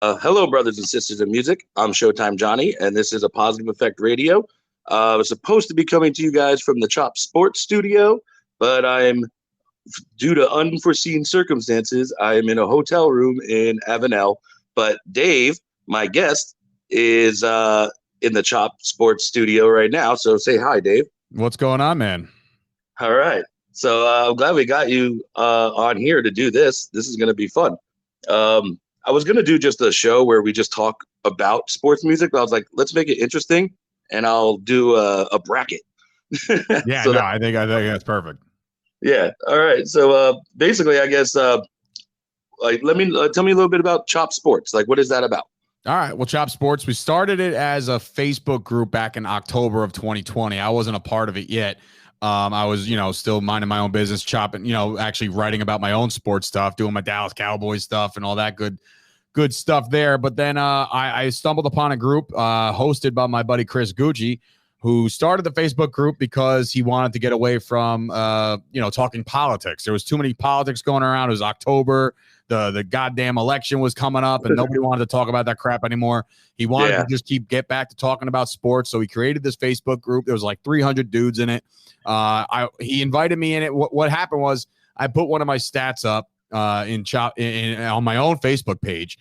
Hello, brothers and sisters in music. I'm ShowtimeJohny, and this is a Positive Effect Radio. I was supposed to be coming to you guys from the Chop Sports studio, but due to unforeseen circumstances, I am in a hotel room in Avenel. But Dave, my guest, is in the Chop Sports studio right now. So say hi, Dave. What's going on, man? All right. So I'm glad we got you on here to do this. This is going to be fun. I was going to do just a show where we just talk about sports music, but I was like, let's make it interesting, and I'll do a bracket. Yeah, so I think that's perfect. Yeah. All right. So basically, I guess, let me tell me a little bit about Chop Sports. Like, what is that about? All right. Well, Chop Sports, we started it as a Facebook group back in October of 2020. I wasn't a part of it yet. I was, still minding my own business, chopping, actually writing about my own sports stuff, doing my Dallas Cowboys stuff and all that good stuff there. But then I stumbled upon a group hosted by my buddy Chris Gucci, who started the Facebook group because he wanted to get away from, talking politics. There was too many politics going around. It was October. The goddamn election was coming up, and nobody wanted to talk about that crap anymore. He wanted to just get back to talking about sports. So he created this Facebook group. There was like 300 dudes in it. He invited me in it. What happened was I put one of my stats up on my own Facebook page,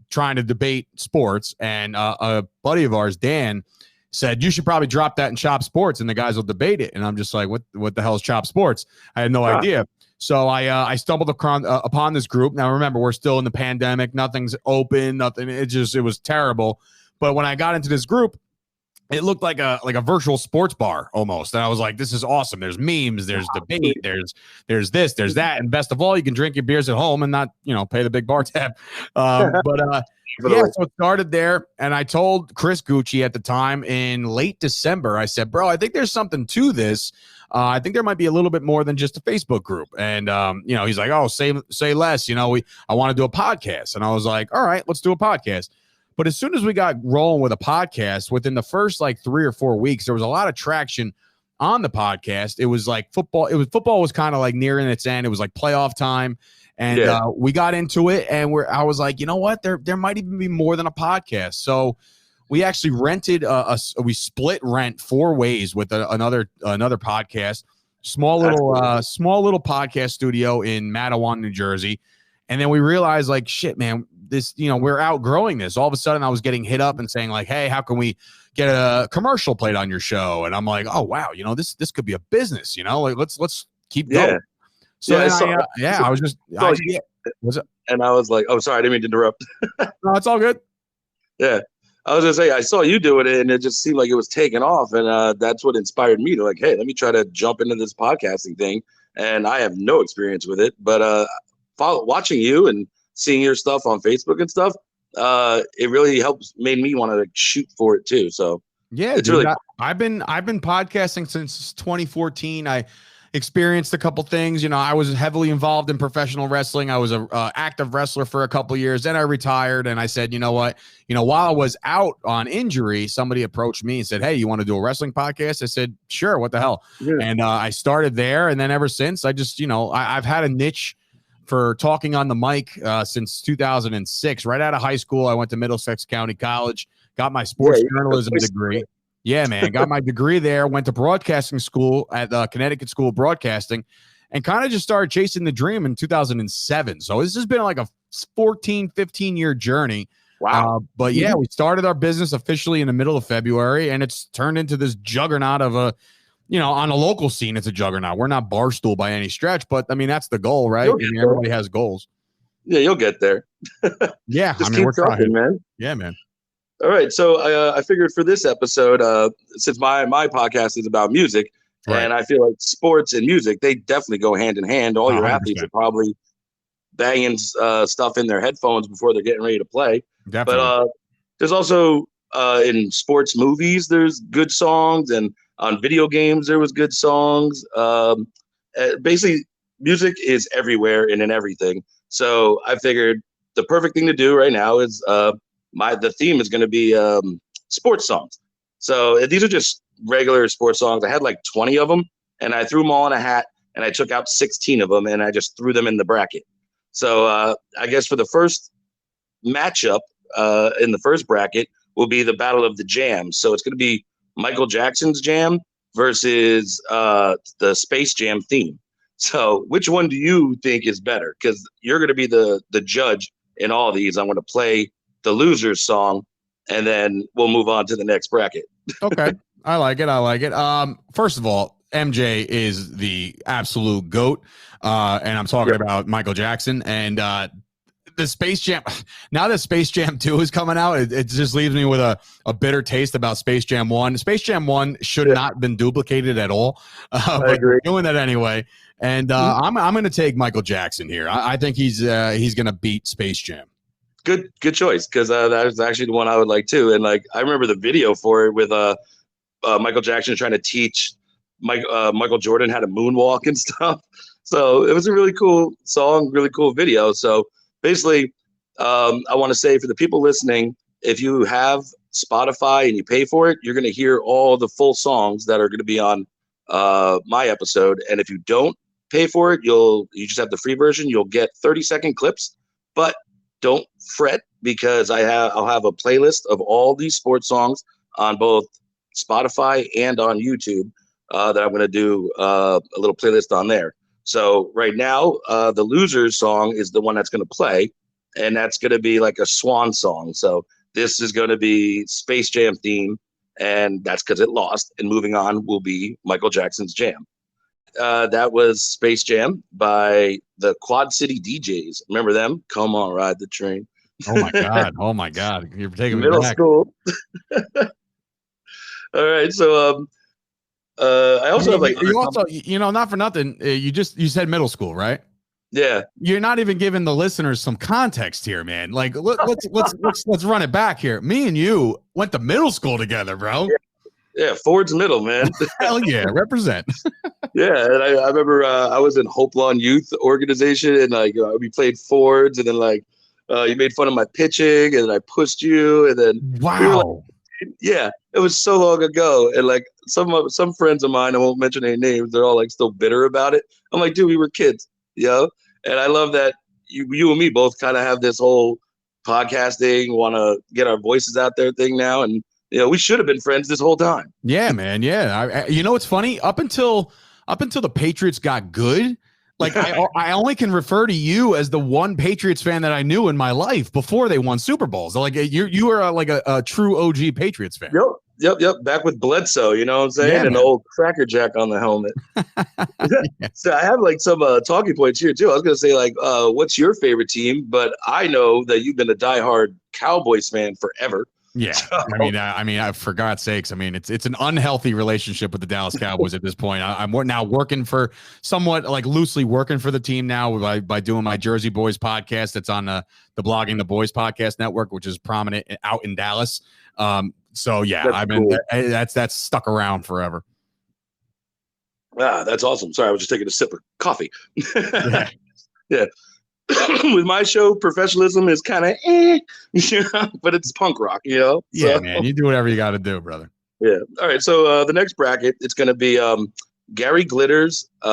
trying to debate sports, and a buddy of ours, Dan, said, you should probably drop that in Chop Sports and the guys will debate it. And I'm just like, what the hell is Chop Sports? I had no idea. So I stumbled upon this group. Now, remember, we're still in the pandemic. Nothing's open. Nothing. It was terrible. But when I got into this group, it looked like a virtual sports bar almost. And I was like, this is awesome. There's memes, there's debate, there's this, there's that. And best of all, you can drink your beers at home and not, pay the big bar tab. So it started there. And I told Chris Gucci at the time in late December, I said, bro, I think there's something to this. I think there might be a little bit more than just a Facebook group. And, he's like, oh, say less, I want to do a podcast. And I was like, all right, let's do a podcast. But as soon as we got rolling with a podcast, within the first like 3 or 4 weeks, there was a lot of traction on the podcast. It was like football. Football was kind of like nearing its end. It was like playoff time. And we got into it, and I was like, you know what? There might even be more than a podcast. So we actually rented we split rent 4 ways with another podcast, small little podcast studio in Matawan, New Jersey. And then we realized, like, shit, man, this, we're outgrowing this. All of a sudden I was getting hit up and saying like, hey, how can we get a commercial played on your show? And I'm like, oh, wow, this could be a business, like, let's keep going. So I was just, what's it? And I was like, oh, sorry, I didn't mean to interrupt. No, it's all good. Yeah. I was going to say, I saw you doing it and it just seemed like it was taking off. And that's what inspired me to like, hey, let me try to jump into this podcasting thing. And I have no experience with it, but watching you and seeing your stuff on Facebook and stuff, it really made me want to shoot for it too. So yeah, it's dude, really I've been podcasting since 2014. I experienced a couple things. I was heavily involved in professional wrestling. I was a active wrestler for a couple years. Then I retired, and I said, you know what? While I was out on injury, somebody approached me and said, hey, you want to do a wrestling podcast? I said, sure. What the hell? Yeah. And I started there, and then ever since, I just, I've had a niche for talking on the mic since 2006. Right out of high school, I went to Middlesex County College, got my sports journalism degree. Yeah, man, got my degree there, went to broadcasting school at the Connecticut School of Broadcasting, and kind of just started chasing the dream in 2007. So this has been like a 15-year journey. Wow. But yeah, we started our business officially in the middle of February, and it's turned into this juggernaut of on a local scene, it's a juggernaut. We're not Barstool by any stretch, but I mean, that's the goal, right? Everybody has goals. Yeah, you'll get there. Yeah. Just keep talking, man. Yeah, man. All right. So I figured for this episode, since my podcast is about music, right, and I feel like sports and music, they definitely go hand in hand. All your 100%. Athletes are probably banging stuff in their headphones before they're getting ready to play. Definitely. But there's also in sports movies, there's good songs, and on video games, there was good songs. Basically, music is everywhere and in everything. So I figured the perfect thing to do right now is the theme is going to be sports songs. So these are just regular sports songs. I had like 20 of them, and I threw them all in a hat, and I took out 16 of them, and I just threw them in the bracket. So I guess for the first matchup, in the first bracket will be the battle of the jams. So it's going to be Michael Jackson's jam versus the Space Jam theme. So which one do you think is better? Because you're going to be the judge in all of these. I'm going to play the loser's song, and then we'll move on to the next bracket. Okay. I like it. First of all, MJ is the absolute GOAT. And I'm talking about Michael Jackson. And the Space Jam, now that Space Jam 2 is coming out, it just leaves me with a bitter taste about Space Jam 1. Space Jam 1 should not have been duplicated at all. But we're doing that anyway. And I'm going to take Michael Jackson here. I think he's going to beat Space Jam. Good choice, because that was actually the one I would like too. And like I remember the video for it with Michael Jackson trying to teach Michael Jordan how to moonwalk and stuff. So it was a really cool song, really cool video. So basically, I want to say for the people listening, if you have Spotify and you pay for it, you're going to hear all the full songs that are going to be on my episode. And if you don't pay for it, you just have the free version. You'll get 30-second clips, but don't fret, because I'll have a playlist of all these sports songs on both Spotify and on YouTube that I'm going to do a little playlist on there. So right now, the loser's song is the one that's going to play, and that's going to be like a swan song. So this is going to be Space Jam theme, and that's because it lost. And moving on will be Michael Jackson's jam. That was Space Jam by the Quad City DJs. Remember them? Come on, ride the train. Oh my God. You're taking me middle back. School. All right. So I also have like you also, not for nothing. You said middle school, right? Yeah. You're not even giving the listeners some context here, man. Like let's run it back here. Me and you went to middle school together, bro. Yeah, Ford's middle, man. Hell yeah, represent. Yeah, and I remember I was in Hope Lawn Youth Organization, and like we played Fords, and then like you made fun of my pitching, and I pushed you, and then wow. Yeah, it was so long ago, and like some friends of mine, I won't mention any names, they're all like still bitter about it. I'm like, dude, we were kids, and I love that you and me both kind of have this whole podcasting, want to get our voices out there thing now, and we should have been friends this whole time. Yeah, man. Yeah, it's funny up until the Patriots got good. Like I only can refer to you as the one Patriots fan that I knew in my life before they won Super Bowls. Like you were like a true OG Patriots fan. Yep. Back with Bledsoe, you know what I'm saying? Yeah, and the old Cracker Jack on the helmet. So I have like some talking points here too. I was gonna say like, what's your favorite team? But I know that you've been a diehard Cowboys fan forever. Yeah, I mean, for God's sakes, I mean, it's an unhealthy relationship with the Dallas Cowboys at this point. I'm now working for somewhat like loosely working for the team now by doing my Jersey Boys podcast. That's on the Blogging the Boys podcast network, which is prominent out in Dallas. So yeah, that's stuck around forever. That's awesome. Sorry, I was just taking a sip of coffee. Yeah. With my show, professionalism is kind of but it's punk rock, Yeah, so, man, you do whatever you got to do, brother. Yeah. All right. So the next bracket, it's going to be Gary Glitter's hey,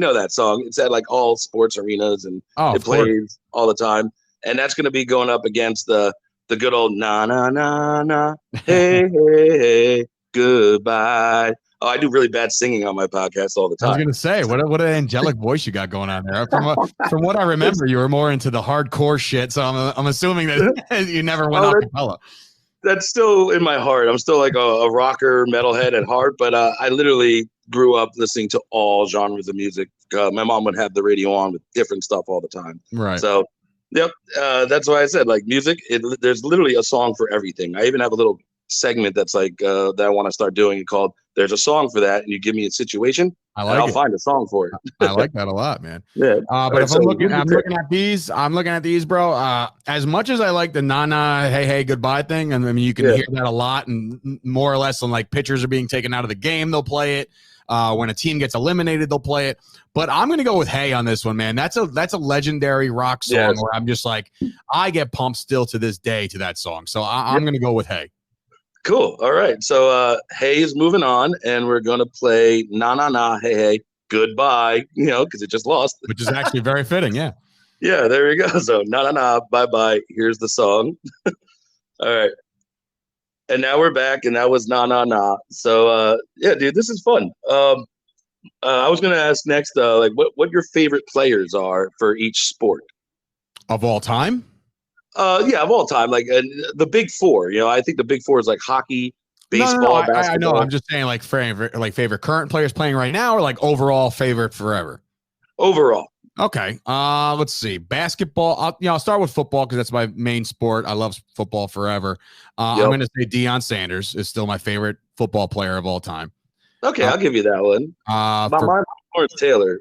that song. It's at like all sports arenas, and it plays all the time. And that's going to be going up against the good old na na na na hey hey goodbye. Oh, I do really bad singing on my podcast all the time. I was going to say, what an angelic voice you got going on there. From what I remember, you were more into the hardcore shit. So I'm assuming that you never went a cappella. That's still in my heart. I'm still like a rocker, metalhead at heart. But I literally grew up listening to all genres of music. My mom would have the radio on with different stuff all the time. Right. So, yep. That's why I said like music. There's literally a song for everything. I even have a little segment that's like that I want to start doing called "There's a Song for That," and you give me a situation, I'll find a song for it. I like that a lot, man. Yeah. But if I'm looking at these, bro. As much as I like the "na hey hey goodbye" thing, and I mean you can hear that a lot, and more or less when like pitchers are being taken out of the game, they'll play it. When a team gets eliminated, they'll play it. But I'm gonna go with "Hey" on this one, man. That's a legendary rock song where I'm just like, I get pumped still to this day to that song. So I'm gonna go with "Hey." Cool. All right. So Hey is moving on, and we're going to play Na Na Na Hey Hey goodbye, because it just lost. Which is actually very fitting. Yeah. Yeah, there we go. So bye bye. Here's the song. All right. And now we're back, and that was So yeah, dude, this is fun. I was gonna ask next, like what your favorite players are for each sport Of all time? Yeah, of all time. Like the big four. I think the big four is like hockey, baseball, No, I know. basketball. I'm just saying, like favorite current players playing right now, or like overall favorite forever. Overall. Okay. Let's see. Basketball. I'll start with football because that's my main sport. I love football forever. Yep. I'm going to say Deion Sanders is still my favorite football player of all time. Okay, I'll give you that one. My Lawrence Taylor.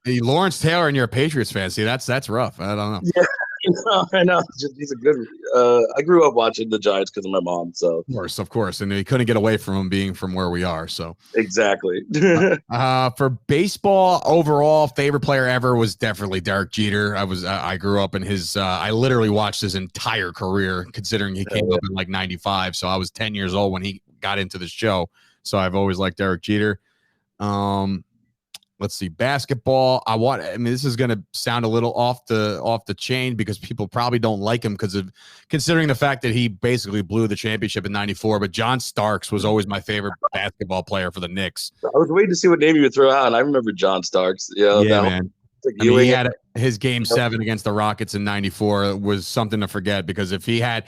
Lawrence Taylor, and you're a Patriots fan. See, that's rough. I don't know. Yeah, I know. He's a good. I grew up watching the Giants because of my mom. So of course, and we couldn't get away from him being from where we are. So exactly. For baseball, overall favorite player ever was definitely Derek Jeter. I grew up in his. I literally watched his entire career, considering he came up in like '95. So I was 10 years old when he got into the show. So I've always liked Derek Jeter. Let's see, basketball. This is going to sound a little off the chain because people probably don't like him because of considering the fact that he basically blew the championship in '94. But John Starks was always my favorite basketball player for the Knicks. I was waiting to see what name you would throw out, and I remember John Starks. Yeah, man. He had his game 7 against the Rockets in '94 was something to forget because if he had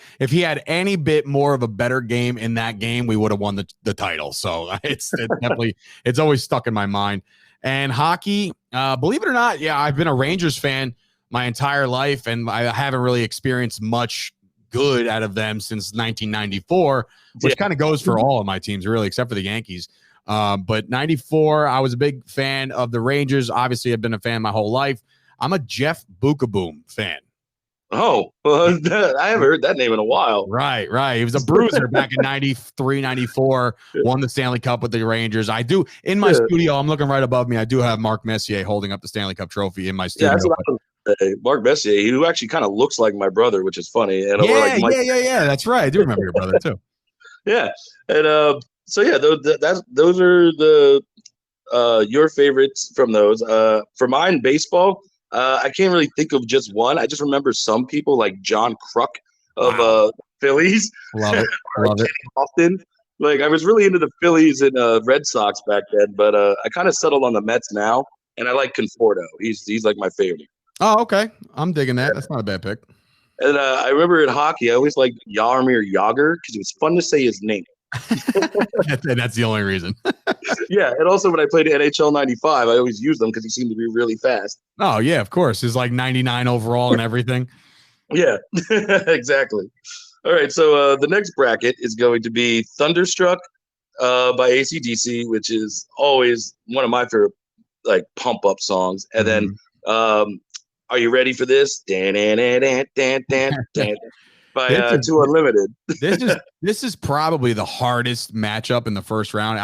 any bit more of a better game in that game, we would have won the title. So it's definitely it's always stuck in my mind. And hockey, believe it or not, yeah, I've been a Rangers fan my entire life, and I haven't really experienced much good out of them since 1994, which kind of goes for all of my teams, really, except for the Yankees. But 94, I was a big fan of the Rangers. Obviously, I've been a fan my whole life. I'm a Jeff Bukaboom fan. Oh, well, I haven't heard that name in a while. Right. He was a bruiser back in 93, 94, won the Stanley Cup with the Rangers. I do, in my studio, I'm looking right above me, I do have Mark Messier holding up the Stanley Cup trophy in my studio. Yeah, that's what I was saying. Mark Messier, who actually kind of looks like my brother, which is funny. And yeah, that's right. I do remember your brother, too. Yeah. And so, yeah, those are the your favorites from those. For mine, baseball, I can't really think of just one. I just remember some people like John Kruk of Phillies. Love it. Often. Like I was really into the Phillies and Red Sox back then, but I kind of settled on the Mets now, and I like Conforto. He's like my favorite. Oh, okay. I'm digging that. That's not a bad pick. And I remember in hockey, I always liked Jaromir Jagr because it was fun to say his name. And that's the only reason. Yeah, and also when I played NHL '95, I always used them because he seemed to be really fast. Oh yeah, of course. He's like 99 overall and everything. Yeah, exactly. All right, so the next bracket is going to be Thunderstruck by AC/DC, which is always one of my favorite like pump up songs. And then Are You Ready for This? By 2 Unlimited. This is probably the hardest matchup in the first round.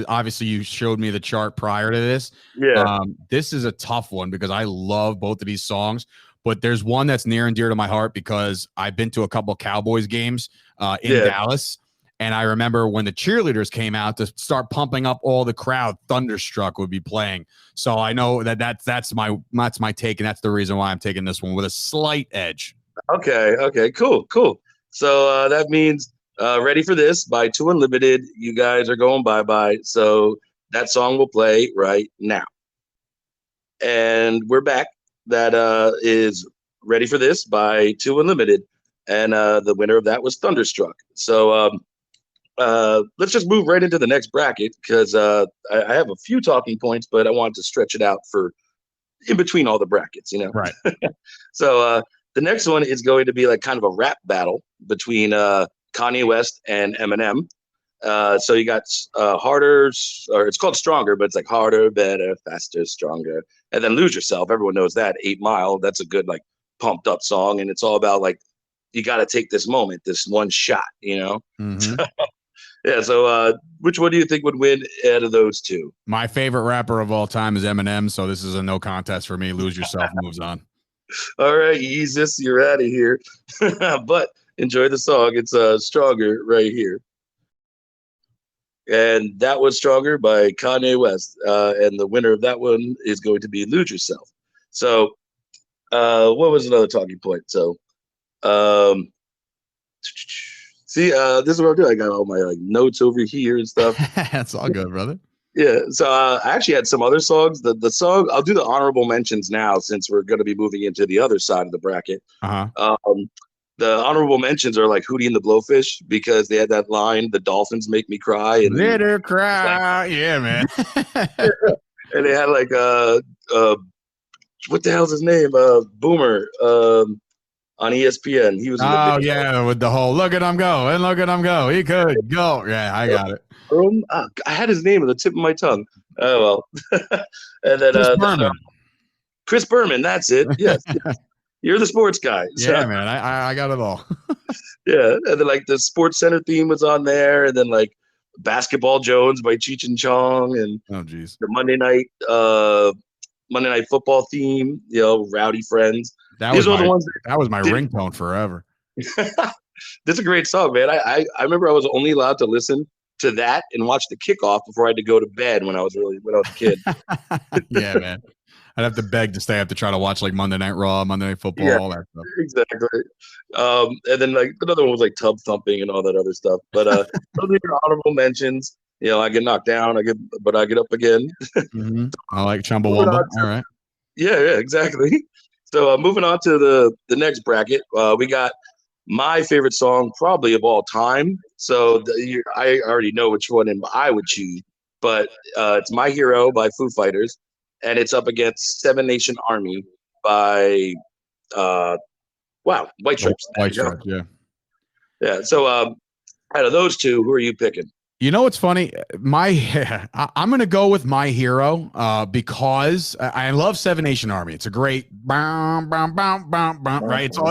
Obviously you showed me the chart prior to this. Yeah. This is a tough one because I love both of these songs, but there's one that's near and dear to my heart because I've been to a couple Cowboys games in Dallas. And I remember when the cheerleaders came out to start pumping up all the crowd, Thunderstruck would be playing. So I know that's my take, and that's the reason why I'm taking this one with a slight edge. Okay, cool. So that means Ready for This by 2 Unlimited. You guys are going bye-bye. So that song will play right now. And we're back. That is Ready for This by 2 Unlimited. And the winner of that was Thunderstruck. So let's just move right into the next bracket because I have a few talking points, but I want to stretch it out for in between all the brackets, Right. So the next one is going to be like kind of a rap battle between Kanye West and Eminem. So you got Harder, or it's called Stronger, but it's like Harder, Better, Faster, Stronger. And then Lose Yourself. Everyone knows that. 8 Mile. That's a good, like, pumped up song. And it's all about, like, you got to take this moment, this one shot, Mm-hmm. Yeah. So which one do you think would win out of those two? My favorite rapper of all time is Eminem. So this is a no contest for me. Lose Yourself moves on. All right, Yeezus, you're out of here. But enjoy the song. It's Stronger right here. and that was Stronger by Kanye West. And the winner of that one is going to be Lose Yourself. So, what was another talking point? So, um, see, this is what I'm doing. I got all my like notes over here and stuff. That's all good, brother. Yeah. So I actually had some other songs. The song I'll do the honorable mentions now since we're going to be moving into the other side of the bracket. Uh-huh. The honorable mentions are like Hootie and the Blowfish because they had that line, "The dolphins make me cry," and Let her cry. Like, yeah, man. and they had like what the hell's his name? Boomer on ESPN. He was in the yeah, with the whole look at him go and look at him go. He could go. Yeah, I got it. I had his name at the tip of my tongue. Oh well. And then Chris Berman. Chris Berman, that's it. Yes. Yes. You're the sports guy. So. Yeah, man. I got it all. Yeah. And then like the Sports Center theme was on there, and then like Basketball Jones by Cheech and Chong, and the Monday Night Football theme, Rowdy Friends. That was my ringtone forever. That's a great song, man. I remember I was only allowed to listen to that and watch the kickoff before I had to go to bed when I was a kid. Yeah, man. I'd have to beg to stay up to try to watch like Monday Night Raw, Monday Night Football, all that stuff. Exactly. And then like another one was like Tub Thumping and all that other stuff. But those are your honorable mentions. I get knocked down, but I get up again. Mm-hmm. I like Chumbawamba. All right. Yeah, exactly. So moving on to the next bracket, we got my favorite song probably of all time. So I already know which one I would choose, but it's My Hero by Foo Fighters, and it's up against Seven Nation Army by White Stripes. White Stripes, yeah. Yeah. So out of those two, who are you picking? You know what's funny? I'm gonna go with My Hero because I love Seven Nation Army. It's a great right.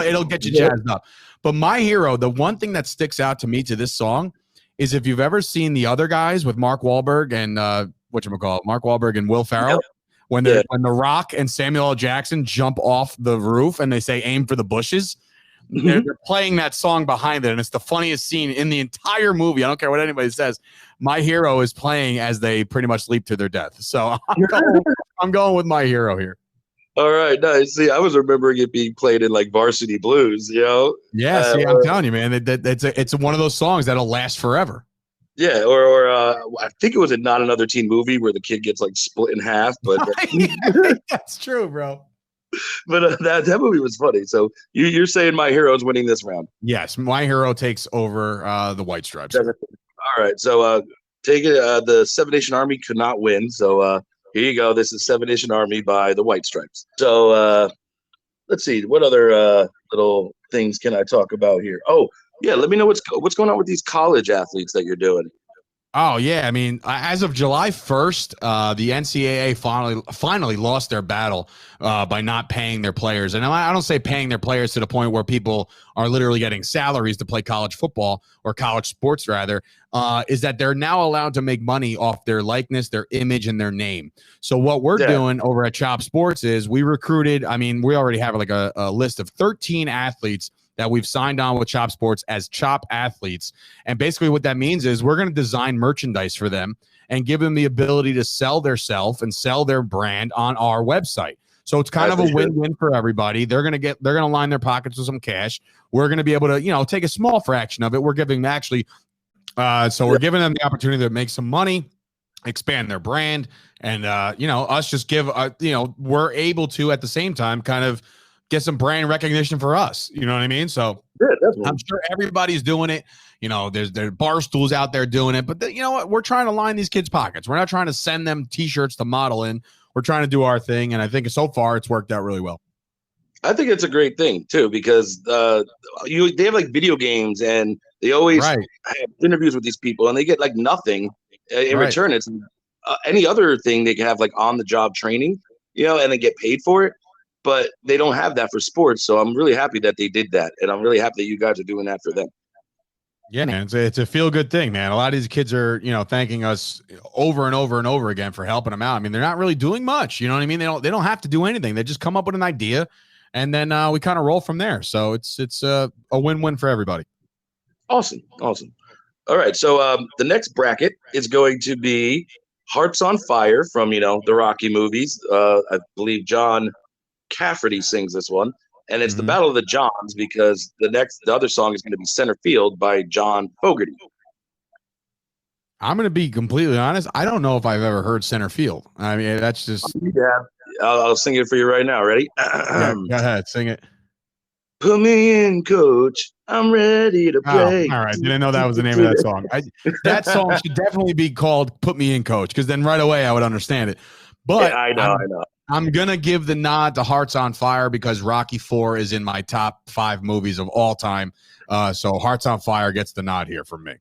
It'll get you jazzed up. But My Hero, the one thing that sticks out to me to this song is if you've ever seen the other guys with Mark Wahlberg and Mark Wahlberg and Will Ferrell, when The Rock and Samuel L. Jackson jump off the roof and they say aim for the bushes. They're playing that song behind it, and it's the funniest scene in the entire movie. I don't care what anybody says. My Hero is playing as they pretty much leap to their death. So I'm going with My Hero here. All right, nice. See, I was remembering it being played in like Varsity Blues, Yeah, I'm telling you, man, it's one of those songs that'll last forever. Yeah, or I think it was a Not Another Teen Movie where the kid gets like split in half. But that's true, bro. But that movie was funny. So you're saying My Hero's winning this round? Yes, My Hero takes over the White Stripes. All right, so take it. The Seven Nation Army could not win. So here you go. This is Seven Nation Army by the White Stripes. So let's see. What other little things can I talk about here? Oh, yeah. Let me know what's going on with these college athletes that you're doing. Oh, yeah. I mean, as of July 1st, the NCAA finally lost their battle by not paying their players. And I don't say paying their players to the point where people are literally getting salaries to play college football or college sports, rather, is that they're now allowed to make money off their likeness, their image, and their name. So what we're doing over at Chop Sports is we recruited, we already have like a list of 13 athletes that we've signed on with Chop Sports as Chop athletes. And basically what that means is we're going to design merchandise for them and give them the ability to sell their self and sell their brand on our website. So it's kind of a win-win for everybody. They're going to line their pockets with some cash. We're going to be able to, take a small fraction of it. We're giving them we're giving them the opportunity to make some money, expand their brand, and us just give we're able to at the same time kind of get some brand recognition for us. You know what I mean? So I'm sure everybody's doing it. There's bar stools out there doing it, but you know what? We're trying to line these kids' pockets. We're not trying to send them t-shirts to model in. We're trying to do our thing. And I think so far it's worked out really well. I think it's a great thing too, because they have like video games and they always have interviews with these people and they get like nothing in return. It's any other thing they can have like on the job training, and they get paid for it. But they don't have that for sports. So I'm really happy that they did that. And I'm really happy that you guys are doing that for them. Yeah, man. It's a feel good thing, man. A lot of these kids are, thanking us over and over and over again for helping them out. They're not really doing much. You know what I mean? They don't have to do anything. They just come up with an idea and then we kind of roll from there. So it's a win-win for everybody. Awesome. All right. So the next bracket is going to be Hearts on Fire from, the Rocky movies. I believe John Cafferty sings this one. And it's the Mhm. Battle of the Johns because the other song is going to be Center Field by John Fogerty. I'm going to be completely honest. I don't know if I've ever heard Center Field. I mean, that's just. Yeah. I'll sing it for you right now. Ready? Yeah, go ahead. Sing it. Put me in, coach. I'm ready to Oh, play. all right. Didn't know that was the name of that song. That song should definitely be called "Put Me in, Coach," because then right away I would understand it. But Yeah, I know. I'm gonna give the nod to Hearts on Fire because Rocky IV is in my top 5 movies of all time. So Hearts on Fire gets the nod here from me.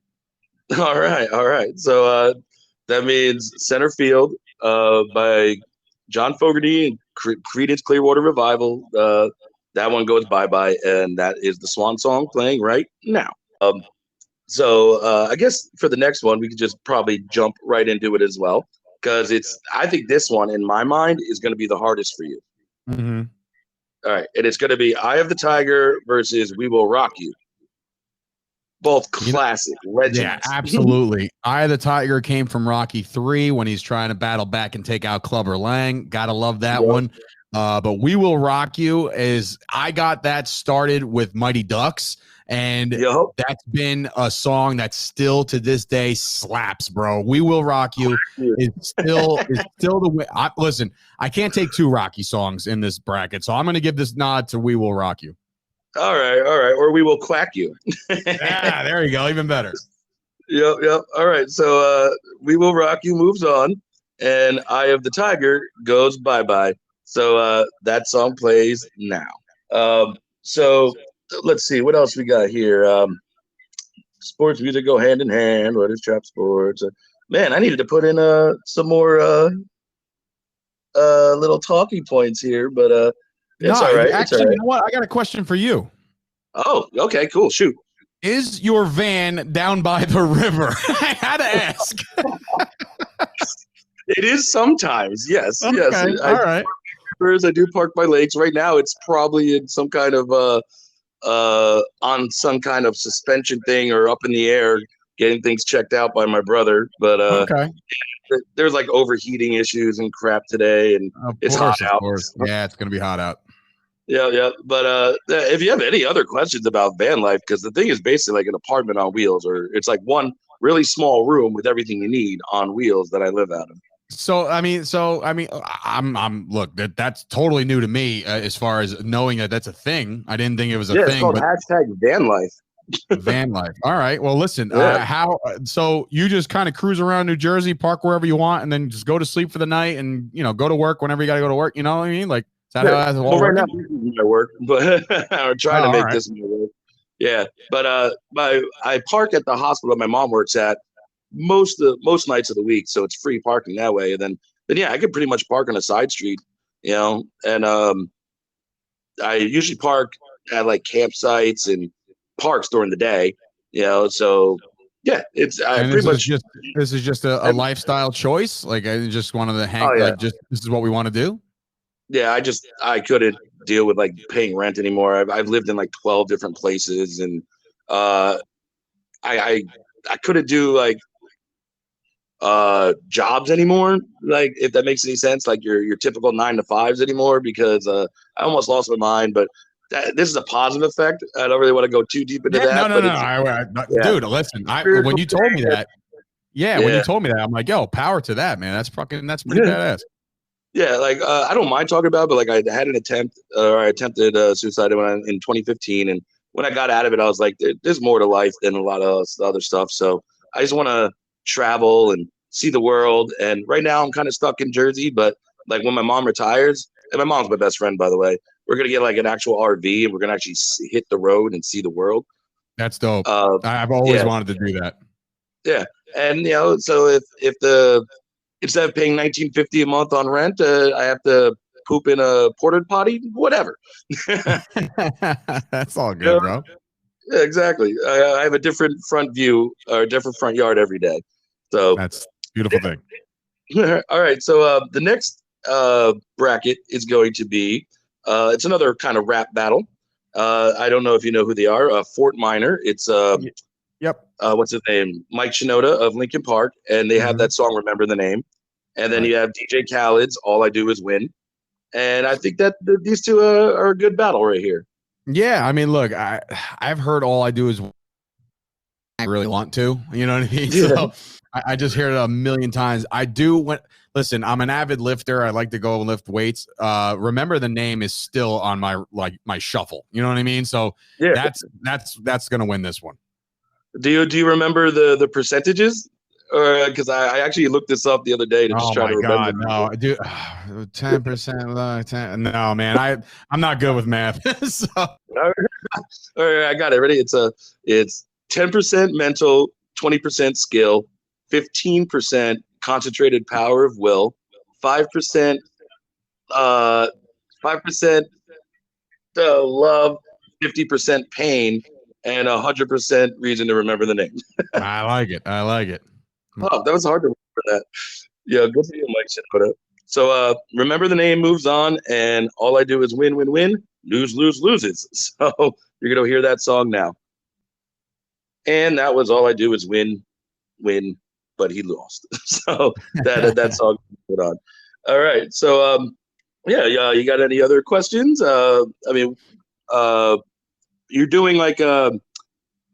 All right. So that means Center Field by John Fogerty and Creedence Clearwater Revival. That one goes bye-bye, and that is the swan song playing right now. So I guess for the next one, we could just probably jump right into it as well, because I think this one, in my mind, is going to be the hardest for you. Mm-hmm. All right, and it's going to be Eye of the Tiger versus We Will Rock You. Both classic legends. Yeah, absolutely. Eye of the Tiger came from Rocky III when he's trying to battle back and take out Clubber Lang. Gotta love that one. But We Will Rock You I got that started with Mighty Ducks, and that's been a song that still to this day slaps, bro. We Will Rock You is still the way. Listen, I can't take 2 Rocky songs in this bracket, so I'm going to give this nod to We Will Rock You. All right. Or We Will Quack You. There you go. Even better. Yep. All right. So We Will Rock You moves on, and Eye of the Tiger goes bye-bye. So that song plays now. So let's see. What else we got here? Sports music go hand in hand. What is trap sports? Man, I needed to put in some more little talking points here, but it's all right. Actually, you know what? I got a question for you. Oh, okay, cool. Shoot. Is your van down by the river? I had to ask. It is sometimes, yes. Okay, yes. All right. I do park by lakes. Right now, it's probably in some kind of on some kind of suspension thing or up in the air, getting things checked out by my brother. But okay. There's like overheating issues and crap today, and it's hot out. Yeah, it's gonna be hot out. Yeah. But if you have any other questions about van life, because the thing is basically like an apartment on wheels, or it's like one really small room with everything you need on wheels that I live out of. So I mean, I'm look, that's totally new to me as far as knowing that that's a thing. I didn't think it was a thing. It's called hashtag van life. Van life. All right. Well, listen. So you just kind of cruise around New Jersey, park wherever you want, and then just go to sleep for the night, and go to work whenever you got to go to work. You know what I mean? Like, is that how that's all right now, this is my work, but I'm trying to make this my work. Yeah, but I park at the hospital my mom works at most nights of the week, so it's free parking that way. And then yeah, I could pretty much park on a side street, and I usually park at like campsites and parks during the day, so yeah, it's pretty much this is just a lifestyle choice. Like I just wanted to hang like just this is what we want to do. Yeah, I couldn't deal with like paying rent anymore. I've lived in like 12 different places, and I couldn't do like jobs anymore, like if that makes any sense, like your typical 9-to-5s anymore, because I almost lost my mind. But this is a positive effect. I don't really want to go too deep into that. No. Dude, listen, when you told me that, when you told me that, I'm like, yo, power to that, man. That's pretty badass. Yeah, like I don't mind talking about it, but like I had an attempt, or I attempted suicide in 2015, and when I got out of it, I was like, there's more to life than a lot of other stuff. So I just want to travel and see the world. And right now, I'm kind of stuck in Jersey, but like when my mom retires, and my mom's my best friend, by the way, we're gonna get like an actual RV, and we're gonna actually hit the road and see the world. That's dope. I've always wanted to do that. Yeah, and so if instead of paying $19.50 a month on rent, I have to poop in a porta potty, whatever. That's all good, bro. Yeah, exactly. I have a different front view or a different front yard every day. So that's a beautiful thing. All right. So the next bracket is going to be it's another kind of rap battle. I don't know if you know who they are. Fort Minor. It's Yep. what's his name? Mike Shinoda of Linkin Park, and they have that song "Remember the Name." And then you have DJ Khaled's "All I Do Is Win," and I think that these two are a good battle right here. Yeah, I mean, look, I've heard "All I Do Is I really want to," you know what I mean? Yeah. So I just hear it a million times. I do listen, I'm an avid lifter. I like to go and lift weights. Remember the Name is still on my shuffle. You know what I mean? So that's gonna win this one. Do you remember the percentages? Or because I actually looked this up the other day to just try to remember. No, dude, 10%. No, man, I'm not good with math. So. All right, I got it. Ready? It's 10% mental, 20% skill, 15% concentrated power of will, 5% 5% love, 50% pain, and 100% reason to remember the name. I like it. Oh, that was hard to remember that. Yeah, good for you, Mike Shinoda. So remember the name moves on, and all I do is win, win, win, lose, lose, loses. So you're gonna hear that song now. And that was all I do is win, win, but he lost. So that song put on. All right. So yeah, you got any other questions? I mean, you're doing like a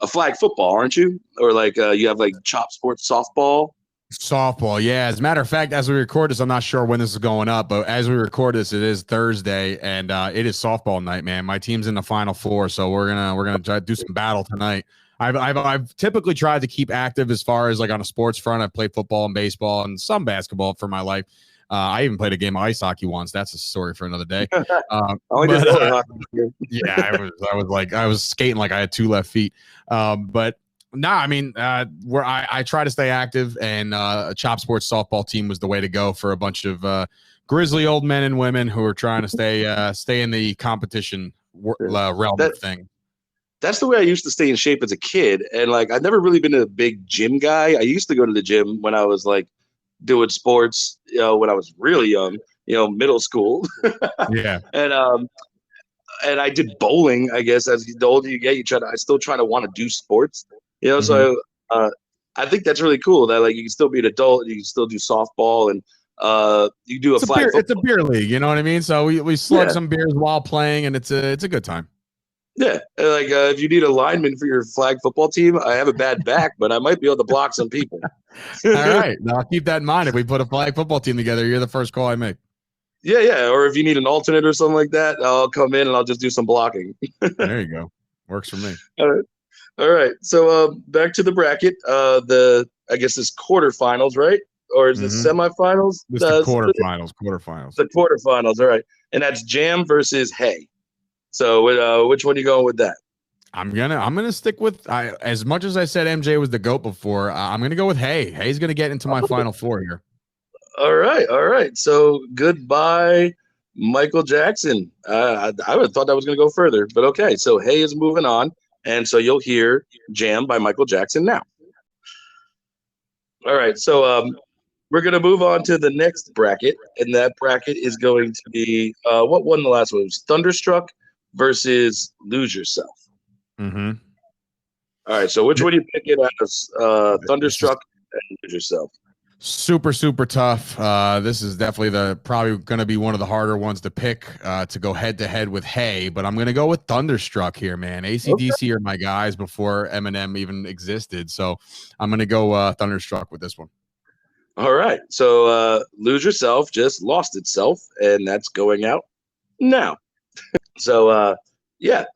flag football, aren't you? Or like you have like Chop Sports softball. Softball, yeah. As a matter of fact, as we record this, I'm not sure when this is going up, but as we record this, it is Thursday, and it is softball night, man. My team's in the Final Four, so we're gonna try to do some battle tonight. I've typically tried to keep active as far as like on a sports front. I've played football and baseball and some basketball for my life. I even played a game of ice hockey once. That's a story for another day. Yeah, I was skating like I had two left feet. But no, I mean, where I try to stay active, and a Chop Sports softball team was the way to go for a bunch of grizzly old men and women who are trying to stay in the competition realm of thing. That's the way I used to stay in shape as a kid. And like, I've never really been a big gym guy. I used to go to the gym when I was like doing sports, when I was really young, middle school. Yeah. And I did bowling, I guess. As the older you get, I still try to want to do sports, So I think that's really cool that like you can still be an adult, you can still do softball, and you do it's a beer league, you know what I mean? So we slug some beers while playing, and it's a good time. Yeah, like if you need a lineman for your flag football team, I have a bad back, but I might be able to block some people. All right, now I'll keep that in mind. If we put a flag football team together, you're the first call I make. Yeah. Or if you need an alternate or something like that, I'll come in and I'll just do some blocking. There you go. Works for me. All right. So back to the bracket. I guess it's quarterfinals, right? Or is it semifinals? It's the quarterfinals. The quarterfinals. All right, and that's Jam versus Hey. So which one are you going with that? I'm gonna stick with as much as I said MJ was the GOAT before. I'm gonna go with Hey. Hey's gonna get into my Final Four here. All right. So goodbye, Michael Jackson. I would have thought that was gonna go further, but okay. So Hey is moving on, and so you'll hear Jam by Michael Jackson now. All right. So we're gonna move on to the next bracket, and that bracket is going to be what won the last one? It was Thunderstruck versus Lose Yourself. Mm-hmm. All right, so which one are you picking out of Thunderstruck and Lose Yourself? Super, super tough. This is definitely probably going to be one of the harder ones to pick to go head to head with Hey, but I'm going to go with Thunderstruck here, man. AC/DC are my guys before Eminem even existed, so I'm going to go Thunderstruck with this one. All right, so Lose Yourself just lost itself, and that's going out now. So,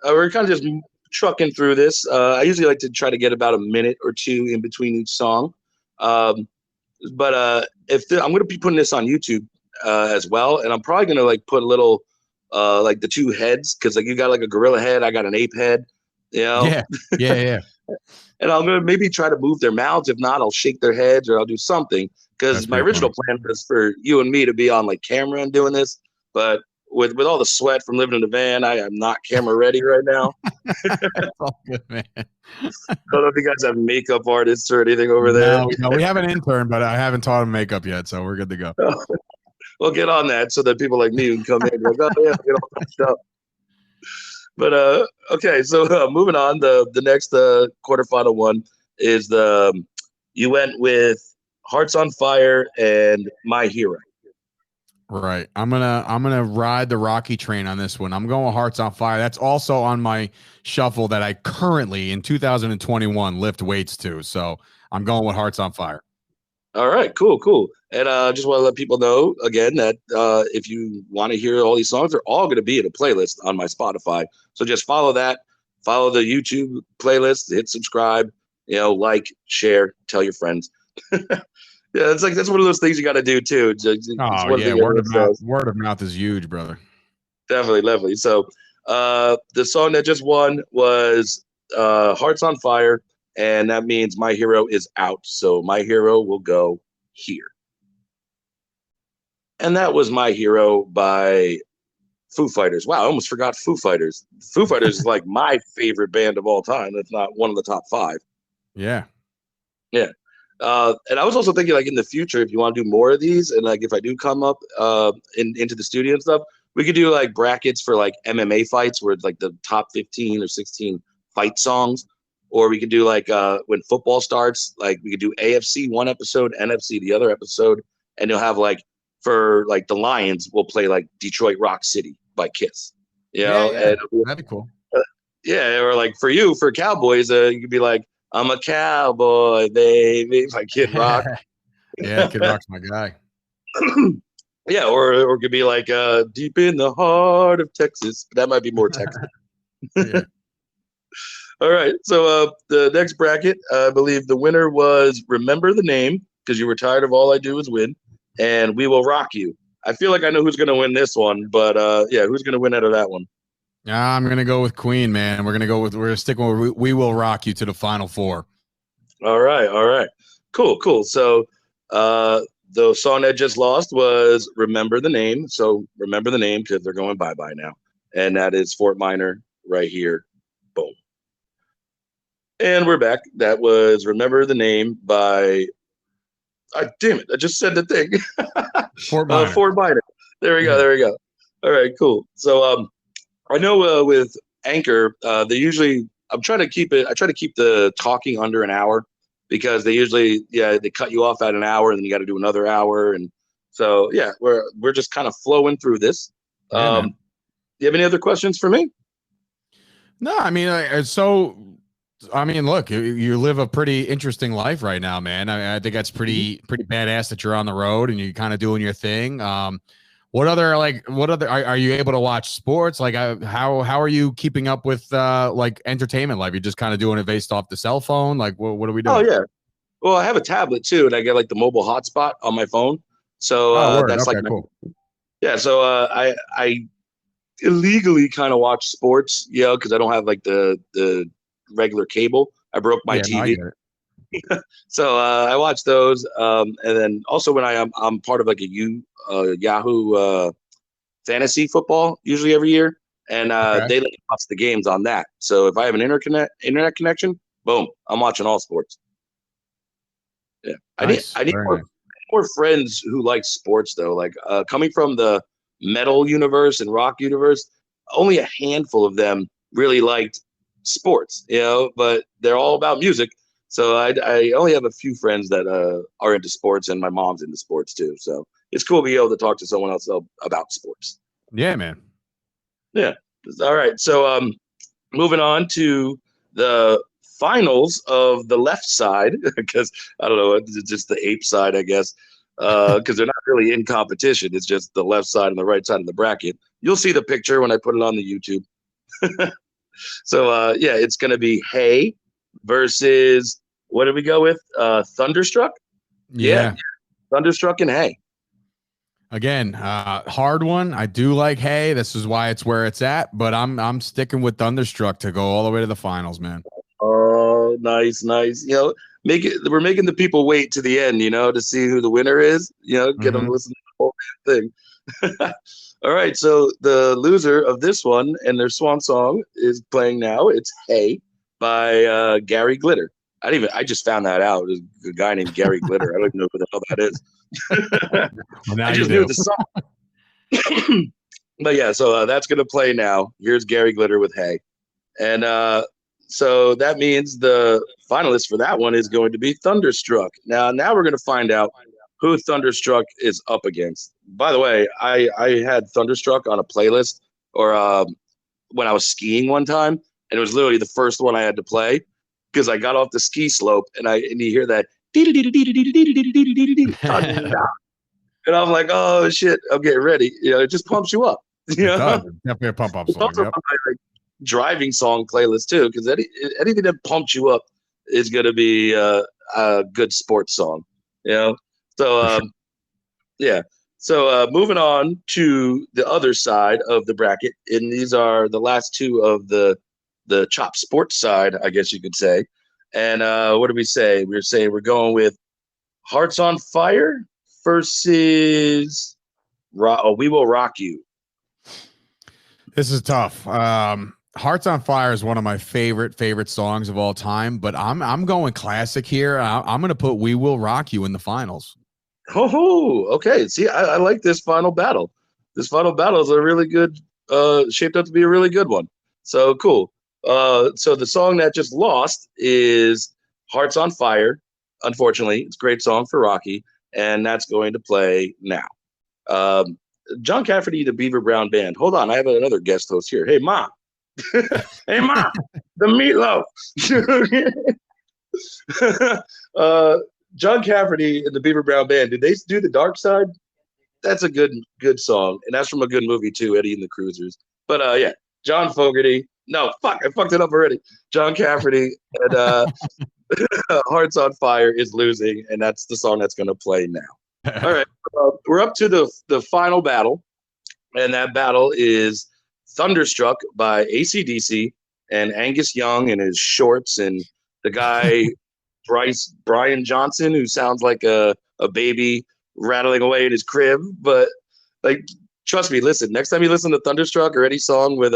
we're kind of just trucking through this. I usually like to try to get about a minute or two in between each song. But I'm going to be putting this on YouTube as well, and I'm probably going to like put a little like the two heads, because like you got like a gorilla head, I got an ape head, Yeah. And I'm going to maybe try to move their mouths. If not, I'll shake their heads or I'll do something, because my original plan was for you and me to be on like camera and doing this, but with all the sweat from living in the van, I am not camera ready right now. That's all good, man. I don't know if you guys have makeup artists or anything over there. No, we have an intern, but I haven't taught him makeup yet, so we're good to go. We'll get on that so that people like me can come in and go, oh, yeah, get all touched up. But okay, so moving on, the next quarterfinal one is you went with Hearts on Fire and My Hero. Right. I'm gonna ride the Rocky train on this one. I'm going with Hearts on Fire. That's also on my shuffle that I currently in 2021 lift weights to. So I'm going with Hearts on Fire. All right, cool. And just want to let people know again that if you want to hear all these songs, they're all going to be in a playlist on my Spotify. So just follow that, follow the YouTube playlist, hit subscribe, like, share, tell your friends. Yeah, it's like that's one of those things you got to do too. Oh yeah, word of mouth is huge, brother. Definitely. So the song that just won was Hearts on Fire, and that means My Hero is out. So My Hero will go here. And that was My Hero by Foo Fighters. Wow, I almost forgot Foo Fighters. Foo Fighters is like my favorite band of all time. That's not one of the top 5. Yeah. And I was also thinking, like, in the future, if you want to do more of these, and like if I do come up into the studio and stuff, we could do like brackets for like MMA fights where it's like the top 15 or 16 fight songs. Or we could do like when football starts, like we could do AFC one episode, NFC the other episode, and you'll have like for like the Lions, we'll play like Detroit Rock City by Kiss. Yeah. And that'd be cool. Or like for you, for Cowboys, you could be like, I'm a cowboy, baby, by Kid Rock. Yeah, Kid Rock's my guy. Yeah, or it could be like deep in the heart of Texas. That might be more Texas. Yeah. All right. So the next bracket, I believe the winner was Remember the Name, because you were tired of All I Do Is Win, and We Will Rock You. I feel like I know who's going to win this one, but who's going to win out of that one? I'm going to go with Queen, man. We're going to stick with We Will Rock You to the Final 4. All right. Cool. So the song that just lost was Remember the Name. So remember the name because they're going bye-bye now. And that is Fort Minor right here. Boom. And we're back. That was Remember the Name by... damn it. I just said the thing. Fort Minor. Fort Minor. There we go. All right, cool. So I know with Anchor, they usually... I try to keep the talking under an hour because they usually, they cut you off at an hour and then you got to do another hour. And so, we're just kind of flowing through this. Yeah, do you have any other questions for me? No, I mean, look, you live a pretty interesting life right now, man. I think that's pretty badass that you're on the road and you're kind of doing your thing. What other are you able to watch sports? Like how are you keeping up with like entertainment life? You're just kind of doing it based off the cell phone. Like what are we doing? Oh yeah. Well, I have a tablet too, and I get like the mobile hotspot on my phone. So that's okay, like cool. Yeah. So I illegally kind of watch sports, because I don't have like the regular cable. I broke my TV. So I watch those. And then also when I'm part of like a Yahoo fantasy football usually every year. And they let me watch the games on that. So if I have an internet connection, boom, I'm watching all sports. Yeah. Nice. I need more friends who like sports though. Like coming from the metal universe and rock universe, only a handful of them really liked sports, but they're all about music. So I only have a few friends that are into sports, and my mom's into sports too. So it's cool to be able to talk to someone else about sports. Yeah, man. Yeah. All right. So moving on to the finals of the left side, because I don't know, it's just the ape side, I guess, because they're not really in competition. It's just the left side and the right side of the bracket. You'll see the picture when I put it on the YouTube. So it's going to be Hey versus, what did we go with? Thunderstruck? Yeah. Thunderstruck and Hey. Again, hard one. I do like Hey. This is why it's where it's at, but I'm sticking with Thunderstruck to go all the way to the finals, man. Oh, nice. We're making the people wait to the end, to see who the winner is, get them to listen to the whole thing. All right, so the loser of this one and their swan song is playing now. It's Hey by Gary Glitter. I just found that out. There's a guy named Gary Glitter. I don't even know who the hell that is. Well, now I just knew the song. But yeah, so that's going to play now. Here's Gary Glitter with Hey. And So that means the finalist for that one is going to be Thunderstruck. Now we're going to find out who Thunderstruck is up against. By the way, I had Thunderstruck on a playlist or when I was skiing one time, and it was literally the first one I had to play because I got off the ski slope and you hear that thunder, and I'm like, oh shit, I'm getting ready. It just pumps you up. It does. It's definitely a pump up It's song. also Yep. my driving song playlist too, because anything that pumps you up is going to be a good sports song. So Sure. yeah. So moving on to the other side of the bracket, and these are the last two of the Chop Sports side, I guess you could say. And what did we say? We were saying we're going with Hearts on Fire versus We Will Rock You. This is tough. Hearts on Fire is one of my favorite songs of all time, but I'm going classic here. I'm going to put We Will Rock You in the finals. Oh, okay. See, I like this final battle. This final battle is a really good, shaped up to be a really good one. So cool. So the song that just lost is Hearts on Fire. Unfortunately, it's a great song for Rocky, and that's going to play now. John Cafferty, the Beaver Brown Band. Hold on, I have another guest host here. Hey, Ma. Hey, Ma. The Meatloaf. John Cafferty and the Beaver Brown Band, did they do The Dark Side? That's a good song, and that's from a good movie too, Eddie and the Cruisers. But yeah, John Fogerty. No, fuck, I fucked it up already. John Cafferty and Hearts on Fire is losing, and that's the song that's going to play now. All right, we're up to the final battle, and that battle is Thunderstruck by AC/DC and Angus Young in his shorts and the guy Brian Johnson, who sounds like a baby rattling away in his crib. But like, trust me, listen, next time you listen to Thunderstruck or any song with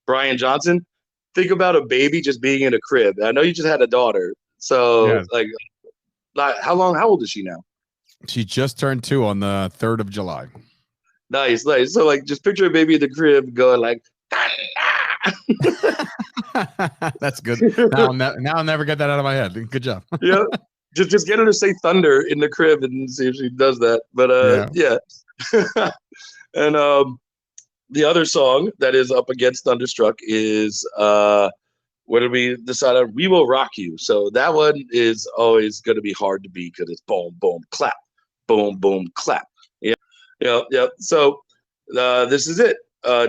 Brian Johnson, think about a baby just being in a crib. I know you just had a daughter. So Yeah. like how old is she now? She just turned 2 on the 3rd of July. Nice. So like just picture a baby in the crib going like That's good. Now I'll never get that out of my head. Good job. Yeah. Just get her to say thunder in the crib and see if she does that. But yeah. And the other song that is up against Thunderstruck is what did we decide on? We Will Rock You. So that one is always going to be hard to beat because it's boom, boom, clap, boom, boom, clap. Yeah. So this is it.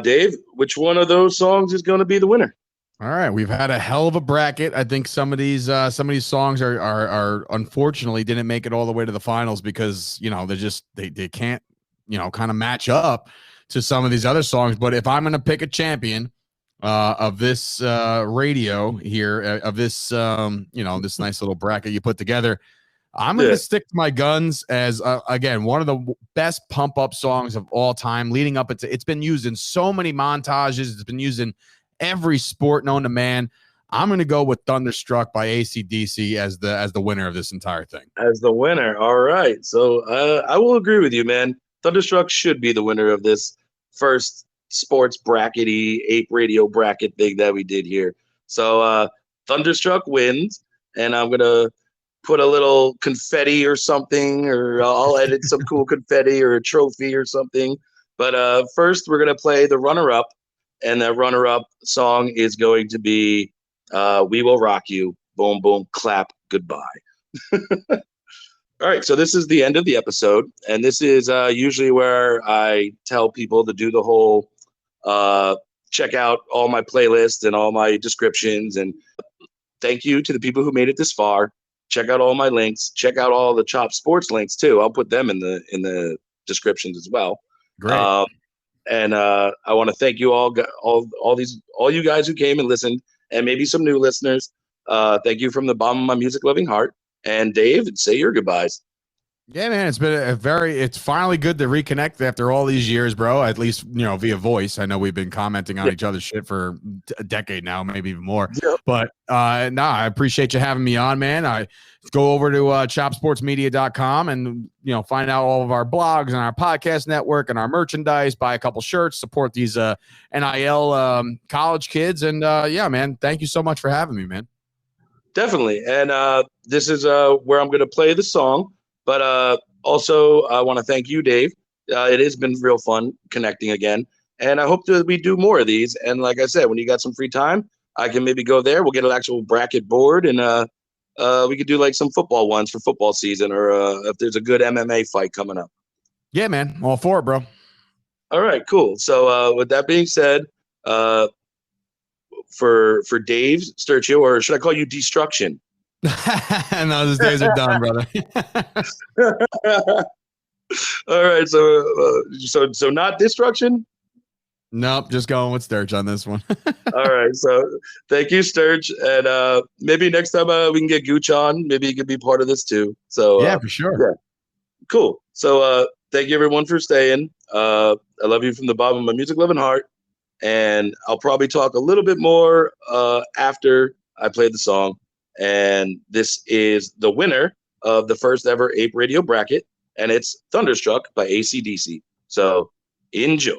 Dave, which one of those songs is going to be the winner? All right, we've had a hell of a bracket. I think some of these songs are unfortunately didn't make it all the way to the finals because they can't kind of match up to some of these other songs. But if I'm going to pick a champion of this radio here of this this nice little bracket you put together, I'm going to stick to my guns as again one of the best pump up songs of all time. Leading up, it's been used in so many montages. It's been used in every sport known to man. I'm going to go with Thunderstruck by AC/DC as the winner of this entire thing. As the winner. All right. So I will agree with you, man. Thunderstruck should be the winner of this first sports brackety A.P.E.Radio bracket thing that we did here. So Thunderstruck wins, and I'm going to put a little confetti or something, or I'll edit some cool confetti or a trophy or something. But first, we're going to play the runner-up, and that runner-up song is going to be We Will Rock You, boom, boom, clap, goodbye. All right, so this is the end of the episode, and this is usually where I tell people to do the whole check out all my playlists and all my descriptions, and thank you to the people who made it this far. Check out all my links. Check out all the Chop Sports links too. I'll put them in the descriptions as well. Great. And I want to thank you all you guys who came and listened, and maybe some new listeners. Thank you from the bottom of my music loving heart. And Dave, say your goodbyes. Yeah, man, it's been it's finally good to reconnect after all these years, bro. At least, via voice. I know we've been commenting on each other's shit for a decade now, maybe even more. Yep. But I appreciate you having me on, man. I go over to chopsportsmedia.com and, find out all of our blogs and our podcast network and our merchandise, buy a couple shirts, support these NIL college kids. And yeah, man, thank you so much for having me, man. Definitely. And this is where I'm going to play the song. But also, I want to thank you, Dave. It has been real fun connecting again. And I hope that we do more of these. And like I said, when you got some free time, I can maybe go there. We'll get an actual bracket board, and we could do like some football ones for football season, or if there's a good MMA fight coming up. Yeah, man. All for it, bro. All right, cool. So with that being said, for Dave Sturchio, or should I call you Destruction? No, those days are done, brother. All right, so not Destruction. Nope, just going with Sturch on this one. All right, so thank you, Sturch, and maybe next time we can get Gooch on. Maybe he could be part of this too. So yeah, for sure. Yeah, cool. So thank you everyone for staying. I love you from the bottom of my music loving heart, and I'll probably talk a little bit more after I play the song. And this is the winner of the first ever A.P.E.Radio bracket, and it's Thunderstruck by AC/DC. So enjoy.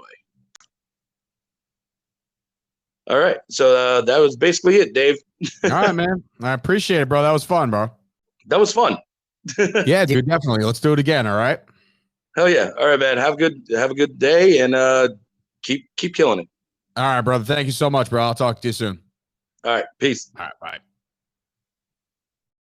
All right. So that was basically it, Dave. All right, man. I appreciate it, bro. That was fun, bro. That was fun. Yeah, dude, definitely. Let's do it again. All right. Hell yeah. All right, man. Have a good day, and keep killing it. All right, brother. Thank you so much, bro. I'll talk to you soon. All right. Peace. All right. Bye.